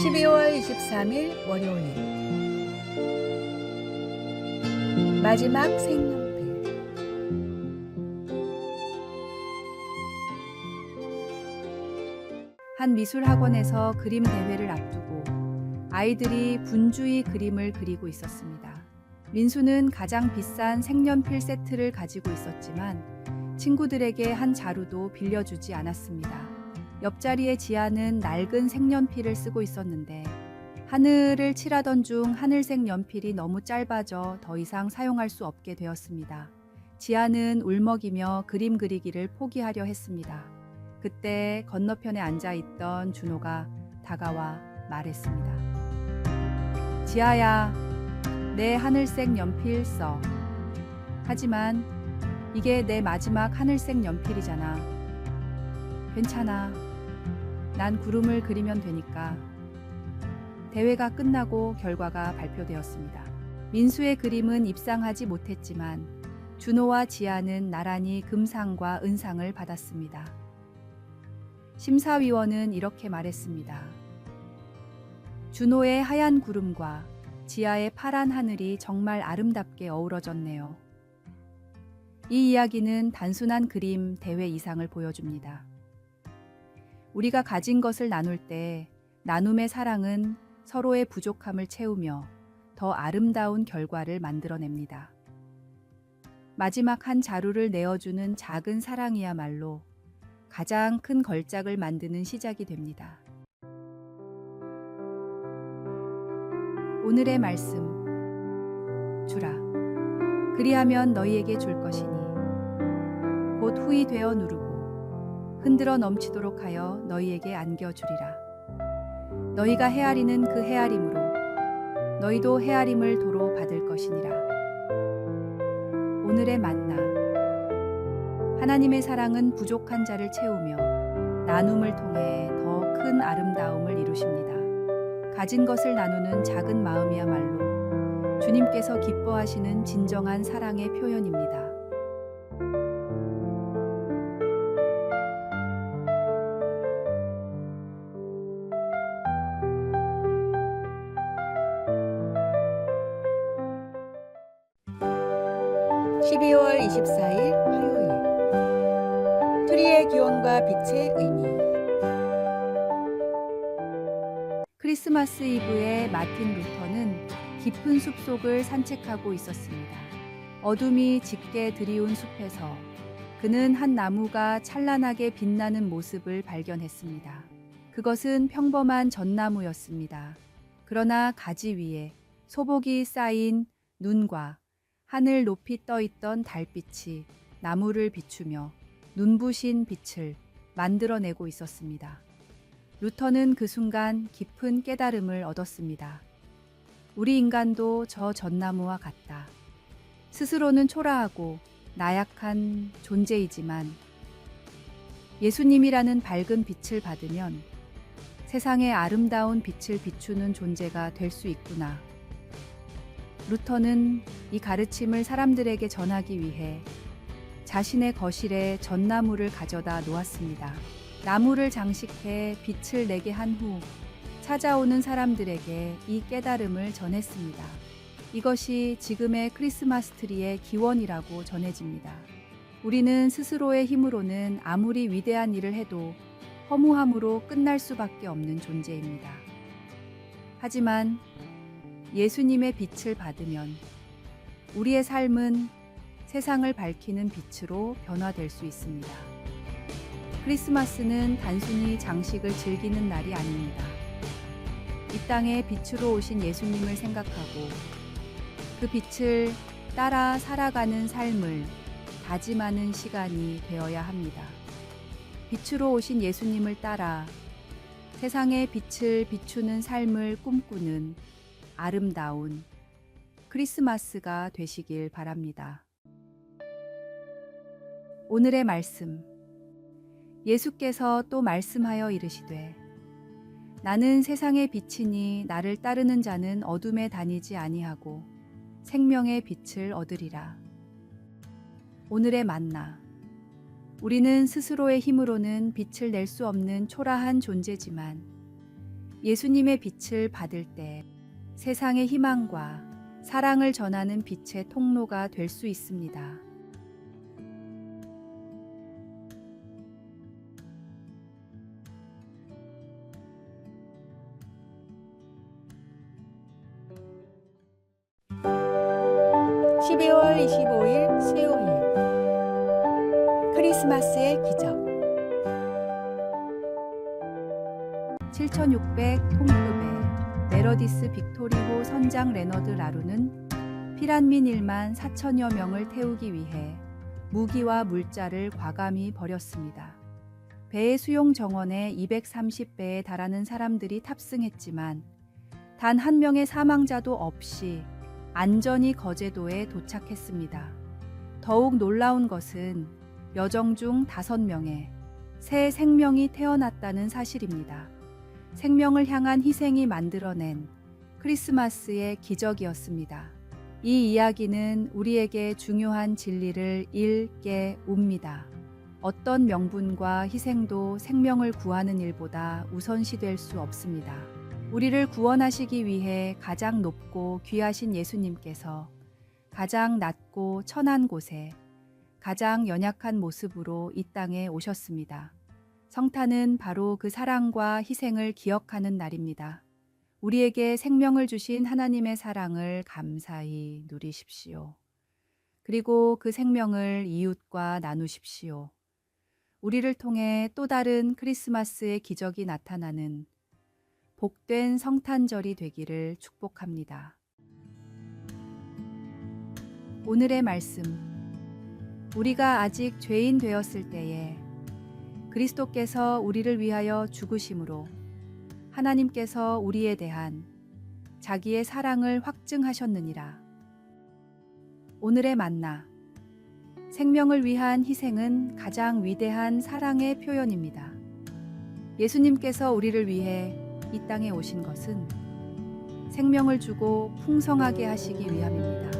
12월 23일 월요일 마지막 색연필. 한 미술학원에서 그림 대회를 앞두고 아이들이 분주히 그림을 그리고 있었습니다. 민수는 가장 비싼 색연필 세트를 가지고 있었지만 친구들에게 한 자루도 빌려주지 않았습니다. 옆자리의 지아는 낡은 색연필을 쓰고 있었는데 하늘을 칠하던 중 하늘색 연필이 너무 짧아져 더 이상 사용할 수 없게 되었습니다. 지아는 울먹이며 그림 그리기를 포기하려 했습니다. 그때 건너편에 앉아있던 준호가 다가와 말했습니다. 지아야, 내 하늘색 연필 써. 하지만 이게 내 마지막 하늘색 연필이잖아. 괜찮아. 난 구름을 그리면 되니까. 대회가 끝나고 결과가 발표되었습니다. 민수의 그림은 입상하지 못했지만 준호와 지아는 나란히 금상과 은상을 받았습니다. 심사위원은 이렇게 말했습니다. 준호의 하얀 구름과 지아의 파란 하늘이 정말 아름답게 어우러졌네요. 이 이야기는 단순한 그림 대회 이상을 보여줍니다. 우리가 가진 것을 나눌 때 나눔의 사랑은 서로의 부족함을 채우며 더 아름다운 결과를 만들어냅니다. 마지막 한 자루를 내어주는 작은 사랑이야말로 가장 큰 걸작을 만드는 시작이 됩니다. 오늘의 말씀. 주라. 그리하면 너희에게 줄 것이니 곧 후이 되어 누르고 흔들어 넘치도록 하여 너희에게 안겨주리라. 너희가 헤아리는 그 헤아림으로 너희도 헤아림을 도로 받을 것이니라. 오늘의 만나. 하나님의 사랑은 부족한 자를 채우며 나눔을 통해 더 큰 아름다움을 이루십니다. 가진 것을 나누는 작은 마음이야말로 주님께서 기뻐하시는 진정한 사랑의 표현입니다. (12월 24일) 화요일. 트리의 기원과 빛의 의미. 크리스마스 이브에 마틴 루터는 깊은 숲속을 산책하고 있었습니다. 어둠이 짙게 드리운 숲에서 그는 한 나무가 찬란하게 빛나는 모습을 발견했습니다. 그것은 평범한 전나무였습니다. 그러나 가지 위에 소복이 쌓인 눈과 하늘 높이 떠있던 달빛이 나무를 비추며 눈부신 빛을 만들어내고 있었습니다. 루터는 그 순간 깊은 깨달음을 얻었습니다. 우리 인간도 저 전나무와 같다. 스스로는 초라하고 나약한 존재이지만 예수님이라는 밝은 빛을 받으면 세상에 아름다운 빛을 비추는 존재가 될 수 있구나. 루터는 이 가르침을 사람들에게 전하기 위해 자신의 거실에 전나무를 가져다 놓았습니다. 나무를 장식해 빛을 내게 한 후 찾아오는 사람들에게 이 깨달음을 전했습니다. 이것이 지금의 크리스마스 트리의 기원이라고 전해집니다. 우리는 스스로의 힘으로는 아무리 위대한 일을 해도 허무함으로 끝날 수밖에 없는 존재입니다. 하지만 예수님의 빛을 받으면 우리의 삶은 세상을 밝히는 빛으로 변화될 수 있습니다. 크리스마스는 단순히 장식을 즐기는 날이 아닙니다. 이 땅에 빛으로 오신 예수님을 생각하고 그 빛을 따라 살아가는 삶을 다짐하는 시간이 되어야 합니다. 빛으로 오신 예수님을 따라 세상의 빛을 비추는 삶을 꿈꾸는 아름다운 크리스마스가 되시길 바랍니다. 오늘의 말씀. 예수께서 또 말씀하여 이르시되 나는 세상의 빛이니 나를 따르는 자는 어둠에 다니지 아니하고 생명의 빛을 얻으리라. 오늘의 만나. 우리는 스스로의 힘으로는 빛을 낼 수 없는 초라한 존재지만 예수님의 빛을 받을 때 세상의 희망과 사랑을 전하는 빛의 통로가 될 수 있습니다. (12월 25일) 수요일 크리스마스의 기적 7600 통급의 메러디스 빅토리호 선장 레너드 라루는 피란민 1만 4천여 명을 태우기 위해 무기와 물자를 과감히 버렸습니다. 배의 수용 정원에 230배에 달하는 사람들이 탑승했지만 단 한 명의 사망자도 없이 안전히 거제도에 도착했습니다. 더욱 놀라운 것은 여정 중 5명의 새 생명이 태어났다는 사실입니다. 생명을 향한 희생이 만들어낸 크리스마스의 기적이었습니다. 이 이야기는 우리에게 중요한 진리를 일깨웁니다. 어떤 명분과 희생도 생명을 구하는 일보다 우선시될 수 없습니다. 우리를 구원하시기 위해 가장 높고 귀하신 예수님께서 가장 낮고 천한 곳에 가장 연약한 모습으로 이 땅에 오셨습니다. 성탄은 바로 그 사랑과 희생을 기억하는 날입니다. 우리에게 생명을 주신 하나님의 사랑을 감사히 누리십시오. 그리고 그 생명을 이웃과 나누십시오. 우리를 통해 또 다른 크리스마스의 기적이 나타나는 복된 성탄절이 되기를 축복합니다. 오늘의 말씀. 우리가 아직 죄인 되었을 때에 그리스도께서 우리를 위하여 죽으심으로 하나님께서 우리에 대한 자기의 사랑을 확증하셨느니라. 오늘의 만나. 생명을 위한 희생은 가장 위대한 사랑의 표현입니다. 예수님께서 우리를 위해 이 땅에 오신 것은 생명을 주고 풍성하게 하시기 위함입니다.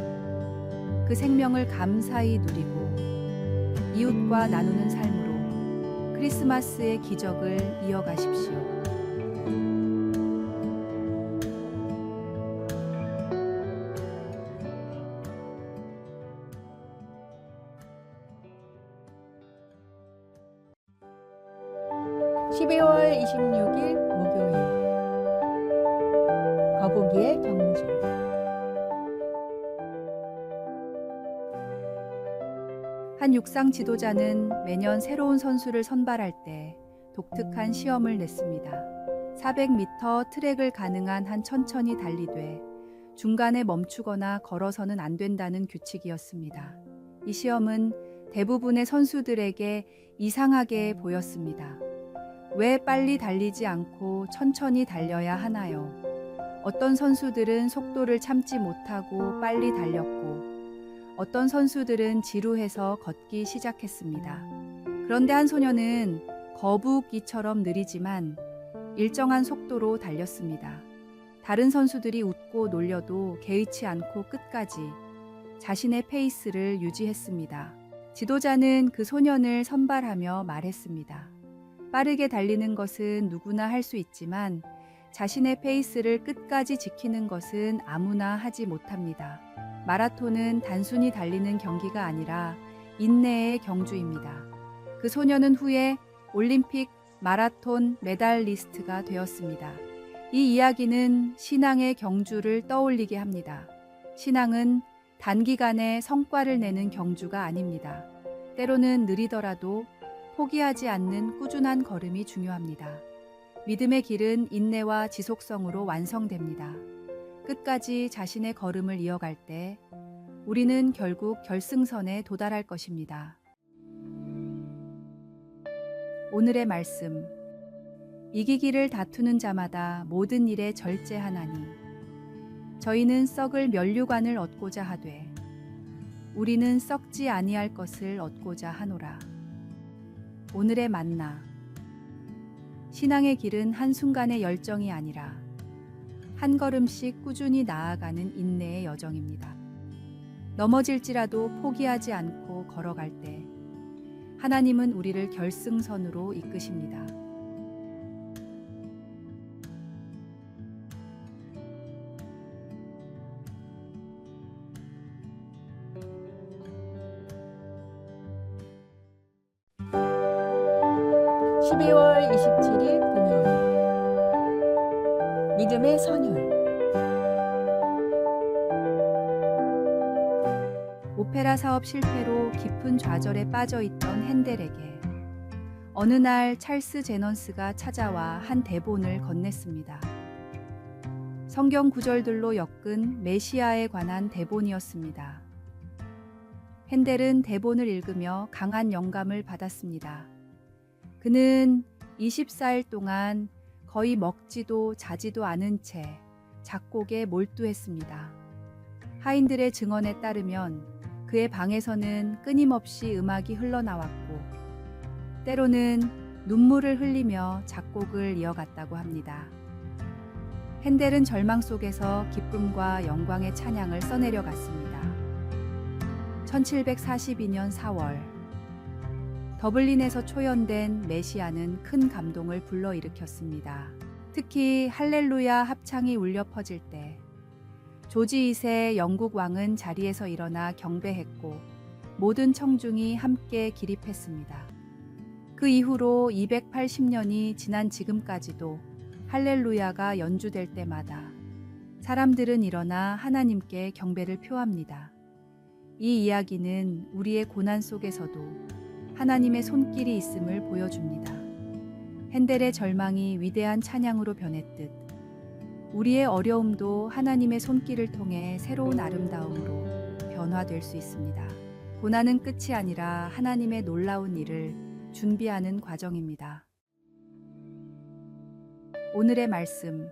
그 생명을 감사히 누리고 이웃과 나누는 삶으로 크리스마스의 기적을 이어가십시오. (12월 26일) 목요일 거북이의 경주 한 육상 지도자는 매년 새로운 선수를 선발할 때 독특한 시험을 냈습니다. 400m 트랙을 가능한 한 천천히 달리되 중간에 멈추거나 걸어서는 안 된다는 규칙이었습니다. 이 시험은 대부분의 선수들에게 이상하게 보였습니다. 왜 빨리 달리지 않고 천천히 달려야 하나요? 어떤 선수들은 속도를 참지 못하고 빨리 달렸고 어떤 선수들은 지루해서 걷기 시작했습니다. 그런데 한 소녀는 거북이처럼 느리지만 일정한 속도로 달렸습니다. 다른 선수들이 웃고 놀려도 개의치 않고 끝까지 자신의 페이스를 유지했습니다. 지도자는 그 소년을 선발하며 말했습니다. 빠르게 달리는 것은 누구나 할 수 있지만 자신의 페이스를 끝까지 지키는 것은 아무나 하지 못합니다. 마라톤은 단순히 달리는 경기가 아니라 인내의 경주입니다. 그 소녀는 후에 올림픽 마라톤 메달리스트가 되었습니다. 이 이야기는 신앙의 경주를 떠올리게 합니다. 신앙은 단기간에 성과를 내는 경주가 아닙니다. 때로는 느리더라도 포기하지 않는 꾸준한 걸음이 중요합니다. 믿음의 길은 인내와 지속성으로 완성됩니다. 끝까지 자신의 걸음을 이어갈 때 우리는 결국 결승선에 도달할 것입니다. 오늘의 말씀. 이기기를 다투는 자마다 모든 일에 절제하나니 저희는 썩을 면류관을 얻고자 하되 우리는 썩지 아니할 것을 얻고자 하노라. 오늘의 만나. 신앙의 길은 한순간의 열정이 아니라 한 걸음씩 꾸준히 나아가는 인내의 여정입니다. 넘어질지라도 포기하지 않고 걸어갈 때 하나님은 우리를 결승선으로 이끄십니다. (12월 27일) 금요일 믿음의 선율. 오페라 사업 실패로 깊은 좌절에 빠져 있던 핸델에게 어느 날 찰스 제넌스가 찾아와 한 대본을 건넸습니다. 성경 구절들로 엮은 메시아에 관한 대본이었습니다. 핸델은 대본을 읽으며 강한 영감을 받았습니다. 그는 24일 동안 거의 먹지도 자지도 않은 채 작곡에 몰두했습니다. 하인들의 증언에 따르면 그의 방에서는 끊임없이 음악이 흘러나왔고 때로는 눈물을 흘리며 작곡을 이어갔다고 합니다. 핸델은 절망 속에서 기쁨과 영광의 찬양을 써내려 갔습니다. 1742년 4월 더블린에서 초연된 메시아는 큰 감동을 불러일으켰습니다. 특히 할렐루야 합창이 울려 퍼질 때 조지 2세 영국 왕은 자리에서 일어나 경배했고 모든 청중이 함께 기립했습니다. 그 이후로 280년이 지난 지금까지도 할렐루야가 연주될 때마다 사람들은 일어나 하나님께 경배를 표합니다. 이 이야기는 우리의 고난 속에서도 하나님의 손길이 있음을 보여줍니다. 핸델의 절망이 위대한 찬양으로 변했듯 우리의 어려움도 하나님의 손길을 통해 새로운 아름다움으로 변화될 수 있습니다. 고난은 끝이 아니라 하나님의 놀라운 일을 준비하는 과정입니다. 오늘의 말씀.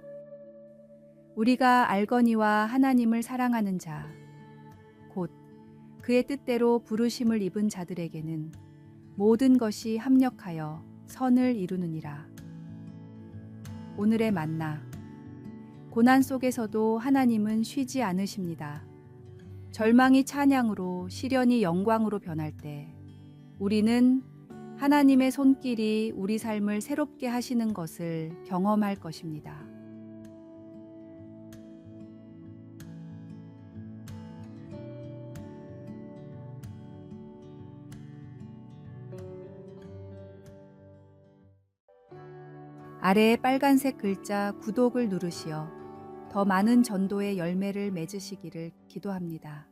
우리가 알거니와 하나님을 사랑하는 자, 곧 그의 뜻대로 부르심을 입은 자들에게는 모든 것이 합력하여 선을 이루느니라. 오늘의 만나. 고난 속에서도 하나님은 쉬지 않으십니다. 절망이 찬양으로, 시련이 영광으로 변할 때 우리는 하나님의 손길이 우리 삶을 새롭게 하시는 것을 경험할 것입니다. 아래의 빨간색 글자 구독을 누르시어 더 많은 전도의 열매를 맺으시기를 기도합니다.